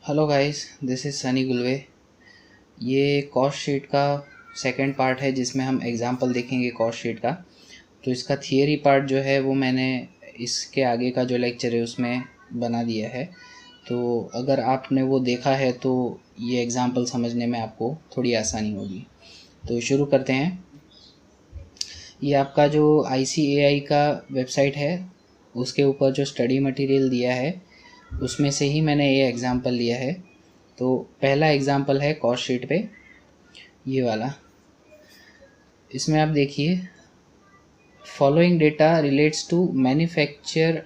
Hello guys, this is Sunny Gulve. ये cost sheet का second part है जिसमें हम एग्जांपल देखेंगे कॉस्ट शीट का। तो इसका थियरी पार्ट जो है वो मैंने इसके आगे का जो लेक्चर है उसमें बना दिया है। तो अगर आपने वो देखा है तो ये एग्जांपल समझने में आपको थोड़ी आसानी होगी। तो शुरू करते हैं। ये आपका जो ICAI का वेबसाइट है उसके ऊपर जो स्टडी मटेरियल दिया है उसमें से ही मैंने ये एग्जांपल लिया है। तो पहला एग्जांपल है कॉस्ट शीट पे, ये वाला। इसमें आप देखिए, following data relates to manufacture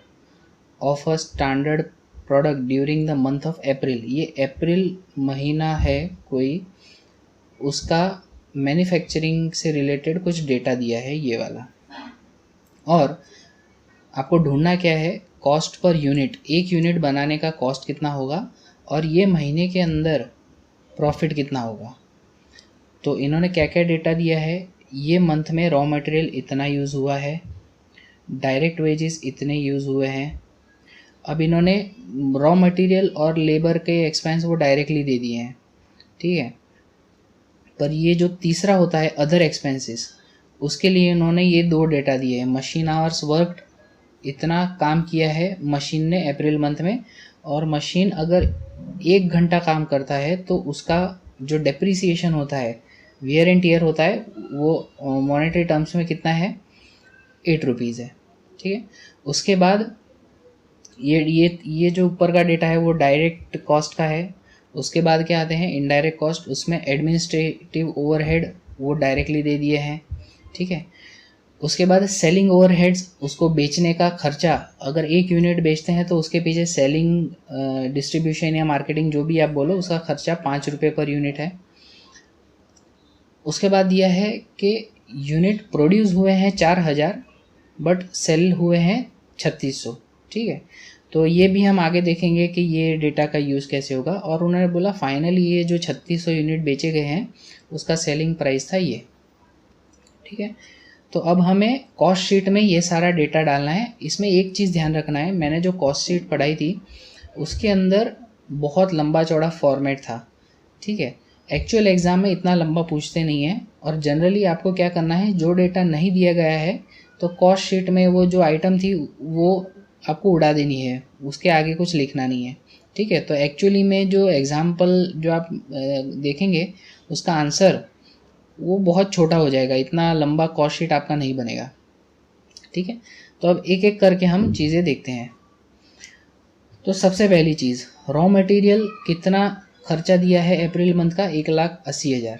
of a standard product during the month of April. ये अप्रैल महीना है कोई, उसका मैन्युफैक्चरिंग से रिलेटेड कुछ डेटा दिया है ये वाला। और आपको ढूंढना क्या है, कॉस्ट पर यूनिट। एक यूनिट बनाने का कॉस्ट कितना होगा और ये महीने के अंदर प्रॉफिट कितना होगा। तो इन्होंने क्या क्या डेटा दिया है, ये मंथ में रॉ मटेरियल इतना यूज़ हुआ है, डायरेक्ट वेजेस इतने यूज़ हुए हैं। अब इन्होंने रॉ मटेरियल और लेबर के एक्सपेंस वो डायरेक्टली दे दिए हैं, ठीक है। पर ये जो तीसरा होता है अदर एक्सपेंसेस, उसके लिए इन्होंने ये दो डेटा दिए हैं। मशीन आवर्स वर्कड, इतना काम किया है मशीन ने अप्रैल मंथ में, और मशीन अगर 1 घंटा काम करता है तो उसका जो डेप्रिसिएशन होता है, वियर एंड टियर होता है, वो मॉनेटरी टर्म्स में कितना है, 8 रुपीज़ है, ठीक है। उसके बाद ये जो ऊपर का डेटा है वो डायरेक्ट कॉस्ट का है। उसके बाद क्या आते हैं, इनडायरेक्ट कॉस्ट। उसमें एडमिनिस्ट्रेटिव ओवरहेड वो डायरेक्टली दे दिए हैं, ठीक है। उसके बाद सेलिंग ओवरहेड्स, उसको बेचने का खर्चा, अगर 1 यूनिट बेचते हैं तो उसके पीछे सेलिंग, डिस्ट्रीब्यूशन या मार्केटिंग जो भी आप बोलो, उसका खर्चा 5 रुपये पर यूनिट है। उसके बाद दिया है कि यूनिट प्रोड्यूस हुए हैं 4000 बट सेल हुए हैं 3600, ठीक है। तो ये भी हम आगे देखेंगे कि ये डेटा का यूज़ कैसे होगा। और उन्होंने बोला फाइनली ये जो 3600 यूनिट बेचे गए हैं उसका सेलिंग प्राइस था ये, ठीक है। तो अब हमें कॉस्ट शीट में ये सारा डेटा डालना है। इसमें एक चीज़ ध्यान रखना है, मैंने जो कॉस्ट शीट पढ़ाई थी उसके अंदर बहुत लंबा चौड़ा फॉर्मेट था, ठीक है। एक्चुअल एग्ज़ाम में इतना लंबा पूछते नहीं है। और जनरली आपको क्या करना है, जो डेटा नहीं दिया गया है तो कॉस्ट शीट में वो जो आइटम थी वो आपको उड़ा देनी है, उसके आगे कुछ लिखना नहीं है, ठीक है। तो एक्चुअली में जो एग्जाम्पल जो आप देखेंगे उसका आंसर वो बहुत छोटा हो जाएगा, इतना लंबा कॉस्ट शीट आपका नहीं बनेगा, ठीक है। तो अब एक एक करके हम चीज़ें देखते हैं। तो सबसे पहली चीज़, रॉ मटेरियल कितना खर्चा दिया है अप्रैल मंथ का, 1,80,000,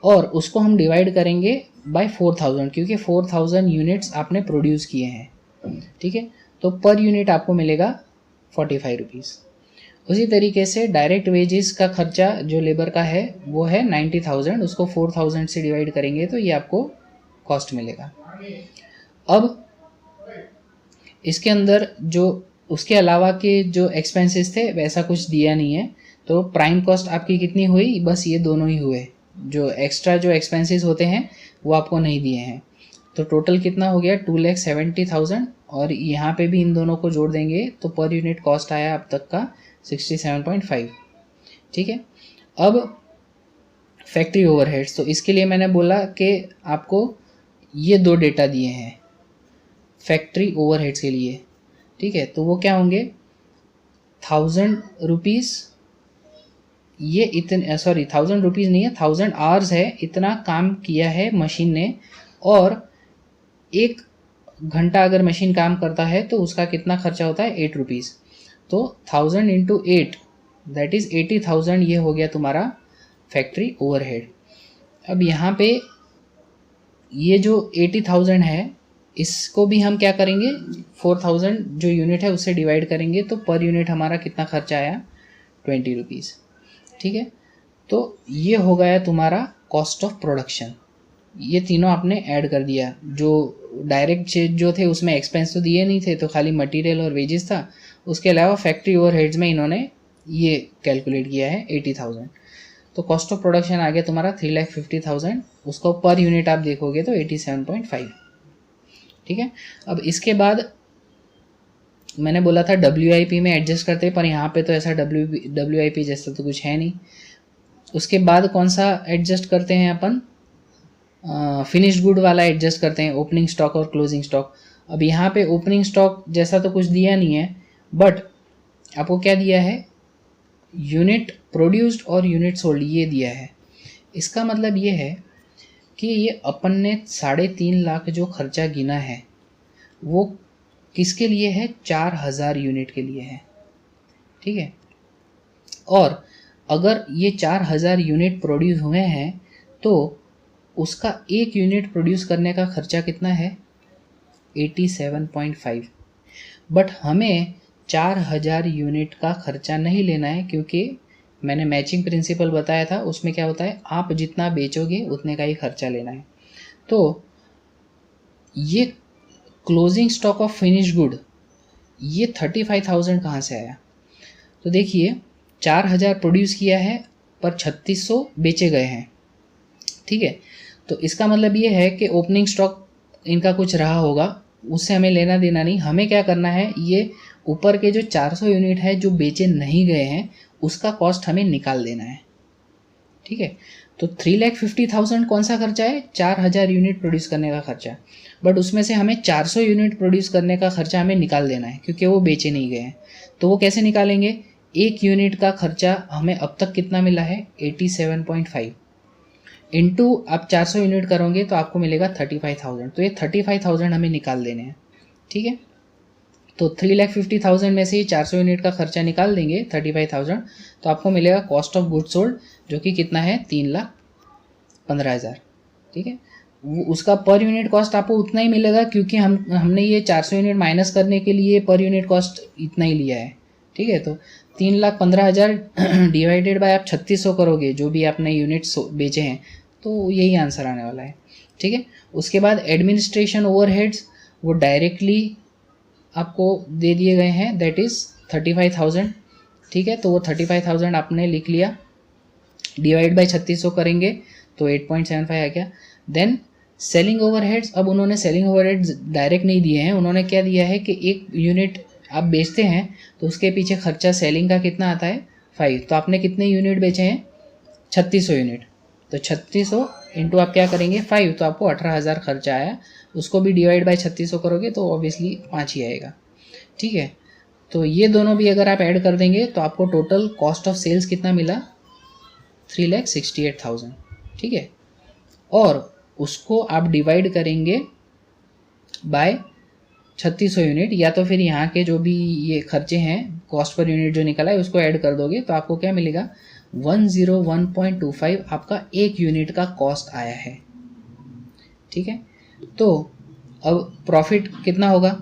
और उसको हम डिवाइड करेंगे बाय 4000 क्योंकि 4000 यूनिट्स आपने प्रोड्यूस किए हैं, ठीक है। तो पर यूनिट आपको मिलेगा 45 रुपीज़। उसी तरीके से डायरेक्ट वेजेस का खर्चा जो लेबर का है वो है 90,000, उसको 4000 से डिवाइड करेंगे तो ये आपको कॉस्ट मिलेगा। अब इसके अंदर जो उसके अलावा के जो एक्सपेंसेस थे वैसा कुछ दिया नहीं है। तो प्राइम कॉस्ट आपकी कितनी हुई, बस ये दोनों ही हुए, जो एक्स्ट्रा जो एक्सपेंसेस होते हैं वो आपको नहीं दिए हैं। तो टोटल कितना हो गया, 2,70,000, और यहाँ पे भी इन दोनों को जोड़ देंगे तो पर यूनिट कॉस्ट आया अब तक का 67.5, ठीक है। अब फैक्ट्री ओवरहेड्स, तो इसके लिए मैंने बोला कि आपको ये दो डेटा दिए हैं फैक्ट्री ओवरहेड्स के लिए, ठीक है। तो वो क्या होंगे, 1000 रुपीज़, ये इतने 1000 रुपीज़ नहीं है, 1000 आवर्स है, इतना काम किया है मशीन ने। और 1 घंटा अगर मशीन काम करता है तो उसका कितना खर्चा होता है, 8 रुपीज़। तो 1000 इंटू 8 दैट इज़ 80,000, ये हो गया तुम्हारा फैक्ट्री ओवरहेड। अब यहाँ पे ये जो 80,000 है इसको भी हम क्या करेंगे, 4000 जो यूनिट है उससे डिवाइड करेंगे तो पर यूनिट हमारा कितना खर्चा आया, 20 रुपीज़, ठीक है। तो ये हो गया तुम्हारा कॉस्ट ऑफ प्रोडक्शन। ये तीनों आपने ऐड कर दिया। जो डायरेक्ट जो थे उसमें एक्सपेंस तो दिए नहीं थे, तो खाली मटेरियल और वेजेस था। उसके अलावा फैक्ट्री ओवरहेड्स में इन्होंने ये कैलकुलेट किया है 80,000। तो कॉस्ट ऑफ प्रोडक्शन आ गया तुम्हारा 3,50,000, उसको पर यूनिट आप देखोगे तो 87.5, ठीक है। अब इसके बाद मैंने बोला था WIP में एडजस्ट करते, पर यहाँ पे तो ऐसा WIP जैसा तो कुछ है नहीं। उसके बाद कौन सा एडजस्ट करते हैं अपन, फिनिश्ड गुड वाला एडजस्ट करते हैं, ओपनिंग स्टॉक और क्लोजिंग स्टॉक। अब यहाँ पे ओपनिंग स्टॉक जैसा तो कुछ दिया नहीं है, बट आपको क्या दिया है, यूनिट प्रोड्यूस्ड और यूनिट सोल्ड ये दिया है। इसका मतलब ये है कि ये अपन ने 3.5 लाख जो खर्चा गिना है वो किसके लिए है, 4000 यूनिट के लिए है, ठीक है। और अगर ये 4000 यूनिट प्रोड्यूस हुए हैं तो उसका एक यूनिट प्रोड्यूस करने का खर्चा कितना है, 87.5। बट हमें 4000 यूनिट का खर्चा नहीं लेना है, क्योंकि मैंने मैचिंग प्रिंसिपल बताया था, उसमें क्या होता है, आप जितना बेचोगे उतने का ही खर्चा लेना है। तो ये closing stock of finish good ये 35,000 कहाँ से आया, तो देखिए 4000 प्रोड्यूस किया है पर 3600 बेचे गए हैं, ठीक है। तो इसका मतलब ये है कि ओपनिंग स्टॉक इनका कुछ रहा होगा, उससे हमें लेना देना नहीं। हमें क्या करना है, ये ऊपर के जो 400 यूनिट है जो बेचे नहीं गए हैं उसका कॉस्ट हमें निकाल देना है, ठीक है। तो 3,50,000 कौन सा खर्चा है, 4000 यूनिट प्रोड्यूस करने का खर्चा, बट उसमें से हमें 400 यूनिट प्रोड्यूस करने का खर्चा हमें निकाल देना है, क्योंकि वो बेचे नहीं गए हैं। तो वो कैसे निकालेंगे, एक यूनिट का खर्चा हमें अब तक कितना मिला है, 87.5 इंटू आप 400 यूनिट करोगे तो आपको मिलेगा 35,000। तो ये 35,000 हमें निकाल देने हैं, ठीक है। तो 3,50,000 में से ही 400 यूनिट का खर्चा निकाल देंगे 35,000, तो आपको मिलेगा कॉस्ट ऑफ गुड सोल्ड, जो कि कितना है 3,15,000, ठीक है। उसका पर यूनिट कॉस्ट आपको उतना ही मिलेगा, क्योंकि हमने ये 400 यूनिट माइनस करने के लिए पर यूनिट कॉस्ट इतना ही लिया है, ठीक है। तो 3,15,000 डिवाइडेड बाय आप 3600 करोगे, जो भी आपने यूनिट्स बेचे हैं, तो यही आंसर आने वाला है, ठीक है। उसके बाद एडमिनिस्ट्रेशन ओवरहेड्स वो डायरेक्टली आपको दे दिए गए हैं, दैट इज़ 35,000, ठीक है। तो वो 35,000 आपने लिख लिया, डिवाइड बाय 3600 करेंगे तो 8.75 आ गया। देन सेलिंग ओवरहेड्स, अब उन्होंने सेलिंग ओवरहेड्स डायरेक्ट नहीं दिए हैं, उन्होंने क्या दिया है कि एक यूनिट आप बेचते हैं तो उसके पीछे खर्चा सेलिंग का कितना आता है 5। तो आपने कितने यूनिट बेचे हैं, 3600 यूनिट, तो 3600 इंटू आप क्या करेंगे 5, तो आपको 18,000 खर्चा आया। उसको भी डिवाइड बाय 3600 करोगे तो ऑब्वियसली 5 ही आएगा, ठीक है। तो ये दोनों भी अगर आप ऐड कर देंगे तो आपको टोटल कॉस्ट ऑफ सेल्स कितना मिला, 3,68,000, ठीक है। और उसको आप डिवाइड करेंगे बाय 3600 यूनिट, या तो फिर यहाँ के जो भी ये खर्चे हैं कॉस्ट पर यूनिट जो निकला है उसको ऐड कर दोगे, तो आपको क्या मिलेगा, 101.25 आपका एक यूनिट का कॉस्ट आया है, ठीक है। तो अब प्रॉफिट कितना होगा,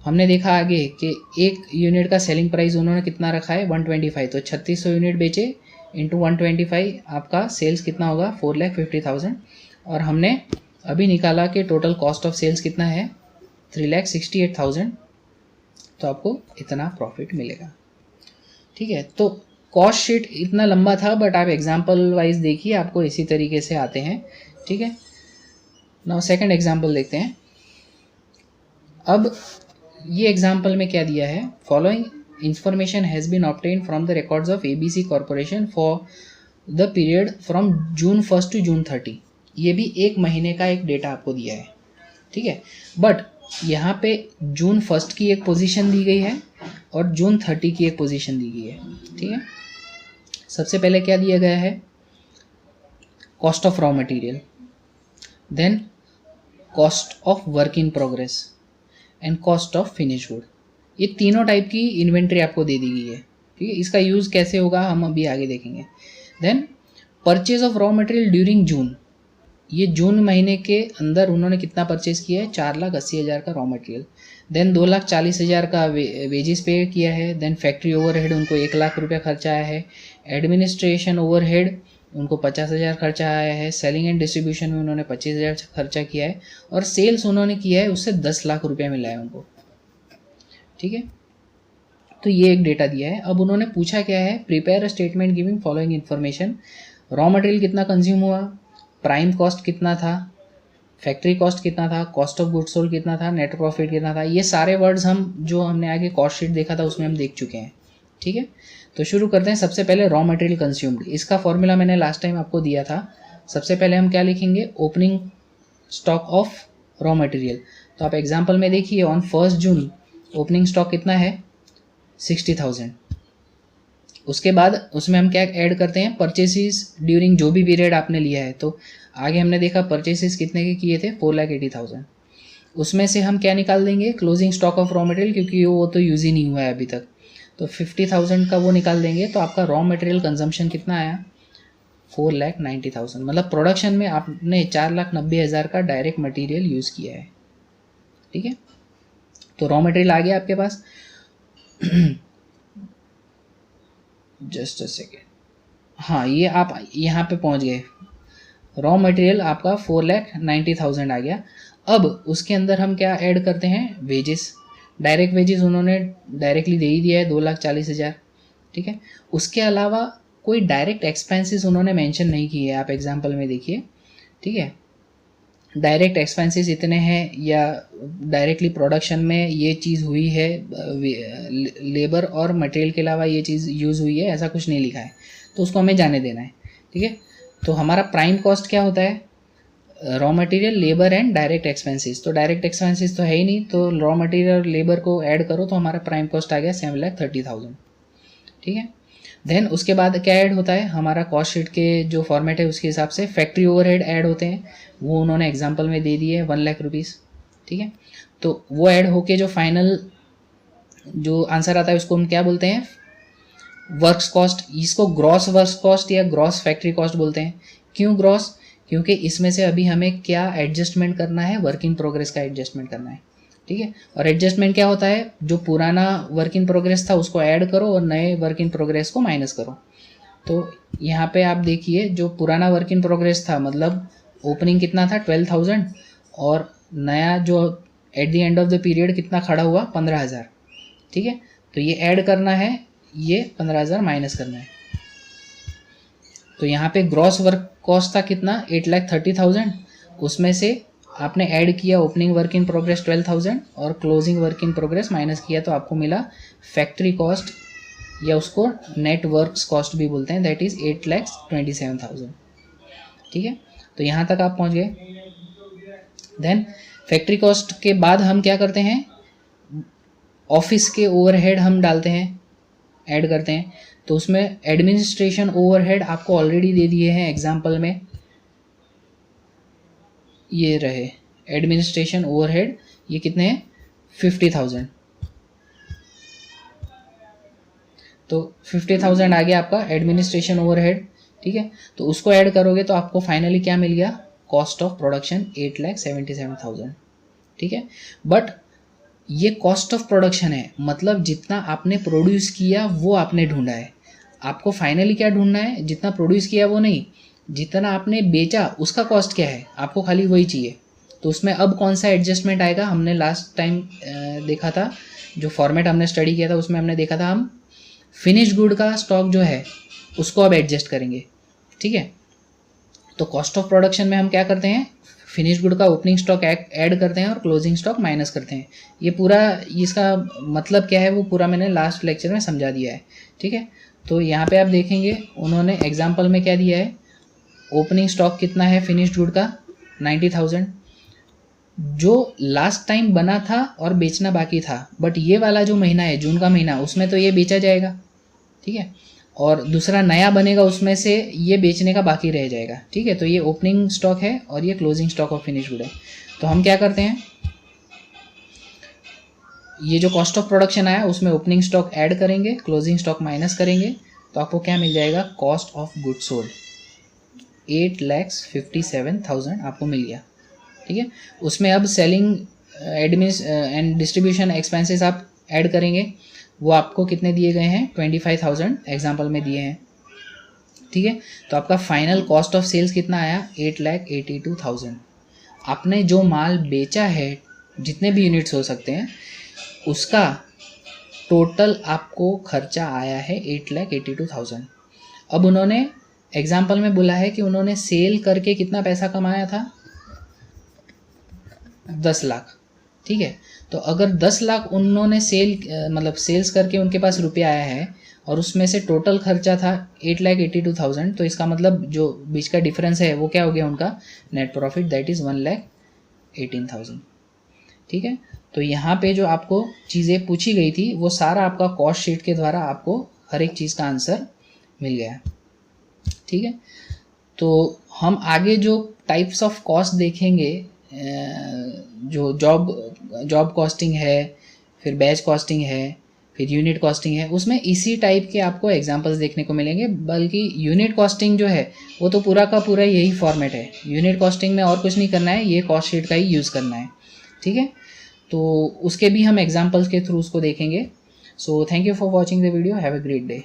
हमने देखा आगे कि एक यूनिट का सेलिंग प्राइस उन्होंने कितना रखा है 125, तो 3600 यूनिट बेचे इंटू 125 आपका सेल्स कितना होगा 4,50,000। और हमने अभी निकाला कि टोटल कॉस्ट ऑफ सेल्स कितना है 3,68,000, तो आपको इतना प्रॉफिट मिलेगा, ठीक है। तो कॉस्ट शीट इतना लंबा था, बट आप एग्जाम्पल वाइज देखिए, आपको इसी तरीके से आते हैं, ठीक है। नाउ सेकंड एग्जाम्पल देखते हैं। अब ये एग्जाम्पल में क्या दिया है, following information has been obtain from the records of ABC corporation for the period from June 1 to June 30। ये भी एक महीने का एक डेटा आपको दिया है, ठीक है। बट यहाँ पे June 1 की एक पोजीशन दी गई है और June 30 की एक पोजीशन दी गई है, ठीक है। सबसे पहले क्या दिया गया है, cost of raw material, then cost of work in progress and cost of finish good. ये तीनों टाइप की इन्वेंट्री आपको दे दी गई है, ठीक है। इसका यूज़ कैसे होगा हम अभी आगे देखेंगे। Then purchase of raw material during June, ये जून महीने के अंदर उन्होंने कितना परचेज किया है, 4,80,000 का रॉ मटेरियल। देन 2,40,000 का वेजेस पे किया है। देन फैक्ट्री ओवरहेड उनको 1,00,000 रुपया खर्चा आया है। एडमिनिस्ट्रेशन ओवरहेड उनको 50,000 खर्चा आया है। सेलिंग एंड डिस्ट्रीब्यूशन में उन्होंने 25,000 खर्चा किया है। और सेल्स उन्होंने किया है, उससे 10 लाख रुपया मिला है उनको, ठीक है। तो ये एक डेटा दिया है। अब उन्होंने पूछा क्या है, prepare a statement giving following information. Raw material कितना कंज्यूम हुआ, प्राइम कॉस्ट कितना था, फैक्ट्री कॉस्ट कितना था, कॉस्ट ऑफ गुड्स सोल्ड कितना था, नेट प्रॉफिट कितना था, ये सारे वर्ड्स हम जो हमने आगे कॉस्ट शीट देखा था उसमें हम देख चुके हैं। ठीक है, तो शुरू करते हैं। सबसे पहले रॉ मटेरियल कंज्यूम्ड, इसका फॉर्मूला मैंने लास्ट टाइम आपको दिया था। सबसे पहले हम क्या लिखेंगे, opening stock of raw material. तो आप एग्जांपल में देखिए ऑन 1 जून ओपनिंग स्टॉक कितना है, 60,000। उसके बाद उसमें हम क्या ऐड करते हैं, परचेसेस ड्यूरिंग जो भी पीरियड आपने लिया है। तो आगे हमने देखा परचेसेस कितने के किए थे, 4,80,000। उसमें से हम क्या निकाल देंगे, closing stock of raw material, क्योंकि वो तो यूज़ ही नहीं हुआ है अभी तक। तो 50,000 का वो निकाल देंगे। तो आपका रॉ मटेरियल कंजम्पशन कितना आया, 4,90,000। मतलब प्रोडक्शन में आपने 4,90,000 का डायरेक्ट मटेरियल यूज़ किया है। ठीक है, तो रॉ मटेरियल आ गया आपके पास। जस्ट अ सेकेंड, हाँ ये आप यहाँ पे पहुँच गए। रॉ मटेरियल आपका 4,90,000 आ गया। अब उसके अंदर हम क्या ऐड करते हैं, वेजेस। डायरेक्ट वेजेस उन्होंने डायरेक्टली दे ही दिया है 2,40,000। ठीक है, उसके अलावा कोई डायरेक्ट एक्सपेंसेस उन्होंने मेंशन नहीं किए हैं, आप एग्जांपल में देखिए। ठीक है, डायरेक्ट एक्सपेंसेस इतने हैं या डायरेक्टली प्रोडक्शन में ये चीज़ हुई है, लेबर और मटेरियल के अलावा ये चीज़ यूज़ हुई है, ऐसा कुछ नहीं लिखा है। तो उसको हमें जाने देना है। ठीक है, तो हमारा प्राइम कॉस्ट क्या होता है, raw material, labour and direct expenses. तो डायरेक्ट एक्सपेंसेस तो है ही नहीं, तो रॉ मटेरियल और लेबर को ऐड करो तो हमारा प्राइम कॉस्ट आ गया 7,30,000। ठीक है, देन उसके बाद क्या ऐड होता है, हमारा कॉस्ट शीट के जो फॉर्मेट है उसके हिसाब से फैक्ट्री ओवरहेड ऐड होते हैं। वो उन्होंने एग्जांपल में दे दिए 1,00,000 रुपीज़। ठीक है, तो वो ऐड होके जो फाइनल जो आंसर आता है उसको हम क्या बोलते हैं, वर्क्स कॉस्ट। इसको ग्रॉस वर्क्स कॉस्ट या ग्रॉस फैक्ट्री कॉस्ट बोलते हैं। क्यों ग्रॉस, क्योंकि इसमें से अभी हमें क्या एडजस्टमेंट करना है, वर्क इन प्रोग्रेस का एडजस्टमेंट करना है। ठीक है, और एडजस्टमेंट क्या होता है, जो पुराना वर्क इन प्रोग्रेस था उसको ऐड करो और नए वर्क इन प्रोग्रेस को माइनस करो। तो यहाँ पे आप देखिए जो पुराना वर्क इन प्रोग्रेस था, मतलब ओपनिंग कितना था 12,000 और नया जो at the end of the period कितना खड़ा हुआ 15,000। ठीक है, तो ये ऐड करना है, ये 15,000 माइनस करना है। तो यहाँ पे ग्रॉस वर्क कॉस्ट था कितना, 8,30,000। उसमें से आपने ऐड किया ओपनिंग वर्क इन प्रोग्रेस 12,000 और closing work in progress minus किया, तो आपको मिला फैक्ट्री कॉस्ट, या उसको नेट वर्क्स कॉस्ट भी बोलते हैं, दैट इज़ 8,27,000। ठीक है, तो यहाँ तक आप पहुँच गए। देन फैक्ट्री कॉस्ट के बाद हम क्या करते हैं, ऑफिस के ओवरहेड हम डालते हैं, ऐड करते हैं। तो उसमें एडमिनिस्ट्रेशन ओवरहेड आपको ऑलरेडी दे दिए हैं एग्जाम्पल में, ये रहे एडमिनिस्ट्रेशन ओवरहेड, ये कितने हैं 50,000। तो 50,000 आ गया आपका एडमिनिस्ट्रेशन ओवरहेड। ठीक है, तो उसको ऐड करोगे तो आपको फाइनली क्या मिल गया, कॉस्ट ऑफ प्रोडक्शन 8,77,000। ठीक है, बट ये कॉस्ट ऑफ प्रोडक्शन है, मतलब जितना आपने प्रोड्यूस किया वो आपने ढूंढा है। आपको फाइनली क्या ढूंढना है, जितना प्रोड्यूस किया वो नहीं, जितना आपने बेचा उसका कॉस्ट क्या है, आपको खाली वही चाहिए। तो उसमें अब कौन सा एडजस्टमेंट आएगा, हमने लास्ट टाइम देखा था, जो फॉर्मेट हमने स्टडी किया था उसमें हमने देखा था, हम फिनिश गुड का स्टॉक जो है उसको अब एडजस्ट करेंगे। ठीक है, तो कॉस्ट ऑफ प्रोडक्शन में हम क्या करते हैं, फिनिश गुड का ओपनिंग स्टॉक ऐड करते हैं और क्लोजिंग स्टॉक माइनस करते हैं। ये पूरा, इसका मतलब क्या है वो पूरा मैंने लास्ट लेक्चर में समझा दिया है। ठीक है, तो यहाँ पे आप देखेंगे उन्होंने एग्जाम्पल में क्या दिया है, ओपनिंग स्टॉक कितना है फिनिश्ड गुड का 90,000, जो लास्ट टाइम बना था और बेचना बाकी था, बट ये वाला जो महीना है जून का महीना, उसमें तो ये बेचा जाएगा। ठीक है, और दूसरा नया बनेगा उसमें से ये बेचने का बाकी रह जाएगा। ठीक है, तो ये ओपनिंग स्टॉक है और ये closing stock of finish good है। तो हम क्या करते हैं, ये जो कॉस्ट ऑफ प्रोडक्शन आया उसमें ओपनिंग स्टॉक ऐड करेंगे, क्लोजिंग स्टॉक माइनस करेंगे, तो आपको क्या मिल जाएगा, कॉस्ट ऑफ गुड सोल्ड 8,57,000 आपको मिल गया। ठीक है, उसमें अब selling admin and distribution expenses आप ऐड करेंगे, वो आपको कितने दिए गए हैं 25,000 एग्जाम्पल में दिए हैं। ठीक है, तो आपका फाइनल कॉस्ट ऑफ सेल्स कितना आया 8,82,000। आपने जो माल बेचा है, जितने भी यूनिट्स हो सकते हैं, उसका टोटल आपको खर्चा आया है 8,82,000। अब उन्होंने एग्जाम्पल में बोला है कि उन्होंने सेल करके कितना पैसा कमाया था, 10 लाख, ठीक है। तो अगर 10 लाख उन्होंने मतलब सेल्स करके उनके पास रुपया आया है और उसमें से टोटल खर्चा था 8,82,000, तो इसका मतलब जो बीच का डिफरेंस है वो क्या हो गया उनका नेट प्रॉफिट, दैट इज़ 1,18,000, ठीक है। तो यहाँ पे जो आपको चीज़ें पूछी गई थी वो सारा आपका कॉस्ट शीट के द्वारा आपको हर एक चीज़ का आंसर मिल गया, ठीक है। तो हम आगे जो टाइप्स ऑफ कॉस्ट देखेंगे, जो जॉब कॉस्टिंग है, फिर बैच कॉस्टिंग है, फिर यूनिट कॉस्टिंग है, उसमें इसी टाइप के आपको एग्जांपल्स देखने को मिलेंगे। बल्कि यूनिट कॉस्टिंग जो है वो तो पूरा का पूरा यही फॉर्मेट है, यूनिट कॉस्टिंग में और कुछ नहीं करना है, ये कॉस्ट शीट का ही यूज़ करना है, ठीक है। तो उसके भी हम एग्जांपल्स के थ्रू उसको देखेंगे। So thank you for watching the video, have a great day.